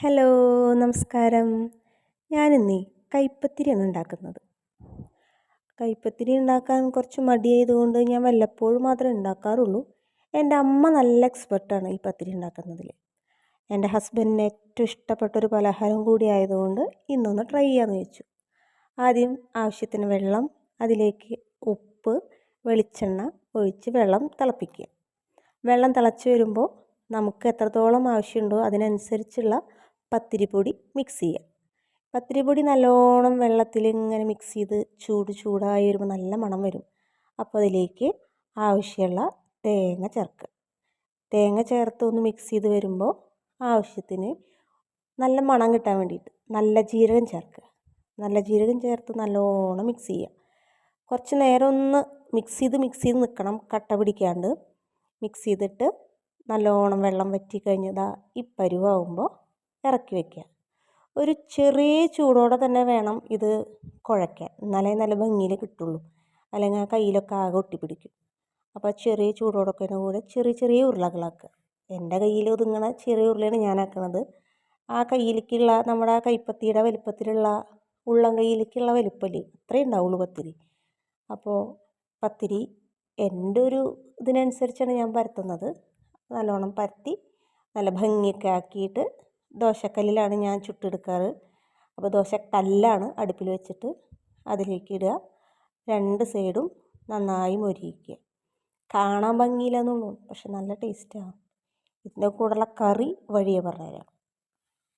Hello, നമസ്കാരം. ഞാനിന്നേ കൈപ്പത്തിരിയാണ് ഉണ്ടാക്കുന്നത്. കൈപ്പത്തിരി ഉണ്ടാക്കാൻ കുറച്ച് മടിയായതുകൊണ്ട് ഞാൻ വല്ലപ്പോഴും മാത്രമേ ഉണ്ടാക്കാറുള്ളൂ. എൻ്റെ അമ്മ നല്ല എക്സ്പെർട്ടാണ് ഈ പത്തിരി ഉണ്ടാക്കുന്നതിൽ. എൻ്റെ ഹസ്ബൻഡിന് ഏറ്റവും ഇഷ്ടപ്പെട്ടൊരു പലഹാരം കൂടി ആയതുകൊണ്ട് ഇന്നൊന്ന് ട്രൈ ചെയ്യാമെന്ന് വെച്ചു. ആദ്യം ആവശ്യത്തിന് വെള്ളം, അതിലേക്ക് ഉപ്പ്, വെളിച്ചെണ്ണ ഒഴിച്ച് വെള്ളം തിളപ്പിക്കുക. വെള്ളം തിളച്ച് വരുമ്പോൾ നമുക്ക് എത്രത്തോളം ആവശ്യമുണ്ടോ അതിനനുസരിച്ചുള്ള പത്തിരിപ്പൊടി മിക്സ് ചെയ്യുക. പത്തിരിപ്പൊടി നല്ലോണം വെള്ളത്തിൽ ഇങ്ങനെ മിക്സ് ചെയ്ത് ചൂടായി വരുമ്പോൾ നല്ല മണം വരും. അപ്പോൾ അതിലേക്ക് ആവശ്യമുള്ള തേങ്ങ ചേർക്കുക. തേങ്ങ ചേർത്ത് ഒന്ന് മിക്സ് ചെയ്ത് വരുമ്പോൾ ആവശ്യത്തിന് നല്ല മണം കിട്ടാൻ വേണ്ടിയിട്ട് നല്ല ജീരകം ചേർക്കുക. നല്ല ജീരകം ചേർത്ത് നല്ലോണം മിക്സ് ചെയ്യുക. കുറച്ച് നേരം ഒന്ന് മിക്സ് ചെയ്ത് നിൽക്കണം, കട്ട പിടിക്കാണ്ട് മിക്സ് ചെയ്തിട്ട് നല്ലോണം വെള്ളം വറ്റി കഴിഞ്ഞതാ ഈ പരുവാകുമ്പോൾ ഇറക്കി വയ്ക്കുക. ഒരു ചെറിയ ചൂടോടെ തന്നെ വേണം ഇത് കുഴയ്ക്കാൻ, എന്നാലേ നല്ല ഭംഗിയിൽ കിട്ടുള്ളൂ. അല്ലെങ്കിൽ ആ കയ്യിലൊക്കെ ആകെ ഒട്ടിപ്പിടിക്കും. അപ്പോൾ ചെറിയ ചൂടോടൊക്കെ കൂടെ ചെറിയ ചെറിയ ഉരുളകളാക്കുക. എൻ്റെ കയ്യിൽ ഒതുങ്ങണ ചെറിയ ഉരുളയാണ് ഞാനാക്കുന്നത്. ആ കയ്യിലേക്കുള്ള നമ്മുടെ ആ കൈപ്പത്തിയുടെ വലിപ്പത്തിലുള്ള ഉള്ളം കയ്യിലേക്കുള്ള വലിപ്പമില്ലേ, അത്രയേ ഉണ്ടാവുള്ളൂ പത്തിരി. അപ്പോൾ പത്തിരി എൻ്റെ ഒരു ഇതിനനുസരിച്ചാണ് ഞാൻ പരത്തുന്നത്. നല്ലോണം പരത്തി നല്ല ഭംഗിയൊക്കെ ആക്കിയിട്ട് ദോശക്കല്ലിലാണ് ഞാൻ ചുട്ടെടുക്കാറ്. അപ്പോൾ ദോശക്കല്ലാണ് അടുപ്പിൽ വെച്ചിട്ട് അതിലേക്ക് ഇടുക. രണ്ട് സൈഡും നന്നായി മൊരിയിക്കുക. കാണാൻ ഭംഗിയില്ലെന്നുള്ളൂ, പക്ഷെ നല്ല ടേസ്റ്റാണ്. ഇതിൻ്റെ കൂടെയുള്ള കറി വഴിയേ പറഞ്ഞുതരാം.